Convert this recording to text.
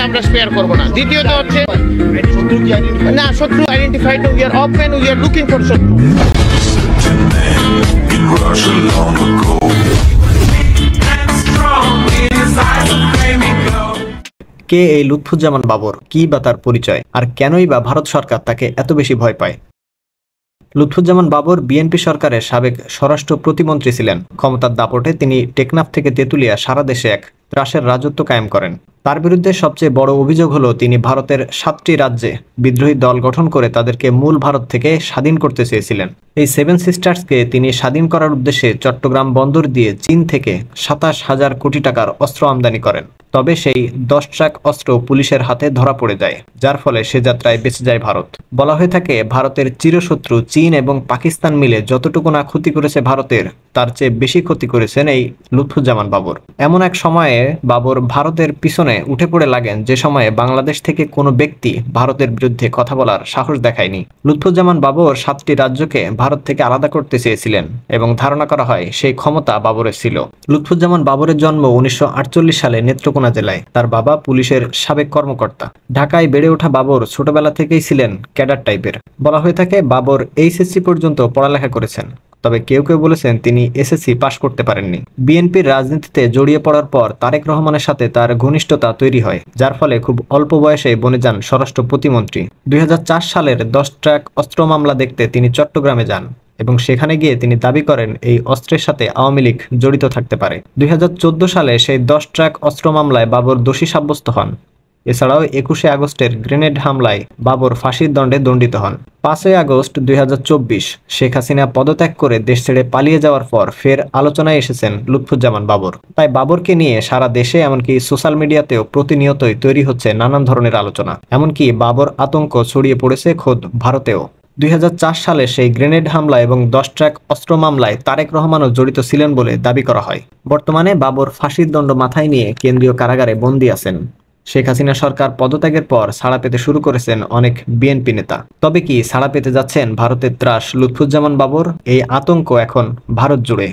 আমরা স্পেয়ার করব না। দ্বিতীয়ত হচ্ছে না, শত্রু identified, we are open, we are looking for শত্রু। কে এই লুৎফুজ্জামান বাবর, কি বা তার পরিচয়, আর কেনই বা ভারত সরকার তাকে এত বেশি ভয় পায়? লুৎফুজ্জামান বাবর বিএনপি সরকারের সাবেক স্বরাষ্ট্র প্রতিমন্ত্রী ছিলেন। ক্ষমতার দাপটে তিনি টেকনাফ থেকে তেঁতুলিয়া সারা দেশে এক ত্রাসের রাজত্ব কায়েম করেন। তার বিরুদ্ধে সবচেয়ে বড় অভিযোগ হলো তিনি ভারতের 7টি রাজ্যে বিদ্রোহী দল গঠন করে তাদেরকে মূল ভারত থেকে স্বাধীন করতে চেয়েছিলেন। এই 7 সিস্টার্সকে তিনি স্বাধীন করার উদ্দেশ্যে চট্টগ্রাম বন্দর দিয়ে চীন থেকে 27,000 কোটি টাকার অস্ত্র আমদানি করেন। তবে সেই 10 ট্রাক অস্ত্র পুলিশের হাতে ধরা পড়ে যায়, যার ফলে সে যাত্রায় বেঁচে যায় ভারত। বলা হয়ে থাকে ভারতের চিরশত্রু চীন এবং পাকিস্তান মিলে যতটুকু না ক্ষতি করেছে ভারতের, তার চেয়ে বেশি ক্ষতি করেছেন এই লুৎফুজ্জামান বাবর। এমন এক সময়ে বাবর ভারতের পিছনে উঠে পড়ে লাগেন যে সময়ে বাংলাদেশ থেকে কোনো ব্যক্তি ভারতের বিরুদ্ধে কথা বলার সাহস দেখায়নি। লুৎফুজ্জামান বাবর 7টি রাজ্যকে ভারত থেকে আলাদা করতে চেয়েছিলেন এবং ধারণা করা হয় সেই ক্ষমতা বাবরের ছিল। লুৎফুজ্জামান বাবরের জন্ম 1948 সালে নেত্রকোনা জেলায়। তার বাবা পুলিশের সাবেক কর্মকর্তা। ঢাকায় বেড়ে ওঠা বাবর ছোটবেলা থেকেই ছিলেন ক্যাডার টাইপের। বলা হয়ে থাকে বাবর এইচএসসি পর্যন্ত পড়ালেখা করেছেন, তবে কেউ কেউ বলেছেন তিনি এসএসসি পাশ করতে পারেননি। বিএনপির রাজনীতিতে জড়িয়ে পড়ার পর তারেক রহমানের সাথে তার ঘনিষ্ঠতা তৈরি হয়, যার ফলে খুব অল্প বয়সে বনে যান স্বরাষ্ট্র প্রতিমন্ত্রী। 2004 সালের 10 ট্রাক অস্ত্র মামলা দেখতে তিনি চট্টগ্রামে যান এবং সেখানে গিয়ে তিনি দাবি করেন এই অস্ত্রের সাথে আওয়ামী লীগ জড়িত থাকতে পারে। 2014 সালে সেই 10 ট্রাক অস্ত্র মামলায় বাবর দোষী সাব্যস্ত হন। এছাড়াও 21শে আগস্টের গ্রেনেড হামলায় বাবর ফাঁসির দণ্ডে দণ্ডিত হন। 5ই আগস্ট 2024 শেখ হাসিনা পদত্যাগ করে দেশ ছেড়ে পালিয়ে যাওয়ার পর ফের আলোচনায় এসেছেন লুৎফুজ্জামান বাবর। তাই বাবরকে নিয়ে সারা দেশে এমনকি সোশ্যাল মিডিয়াতেও প্রতিনিয়তই তৈরি হচ্ছে নানান ধরনের আলোচনা। এমনকি বাবর আতঙ্ক ছড়িয়ে পড়েছে খোদ ভারতেও। 2004 সালে সেই গ্রেনেড হামলা এবং 10 ট্রাক অস্ত্র মামলায় তারেক রহমানও জড়িত ছিলেন বলে দাবি করা হয়। বর্তমানে বাবর ফাঁসির দণ্ড মাথায় নিয়ে কেন্দ্রীয় কারাগারে বন্দী আছেন। শেখ হাসিনা সরকার পদত্যাগের পর ছাড়া পেতে শুরু করেছেন অনেক বিএনপি নেতা। তবে কি ছাড়া পেতে যাচ্ছেন ভারতের ত্রাস লুৎফুজ্জামান বাবর? এই আতঙ্ক এখন ভারত জুড়ে।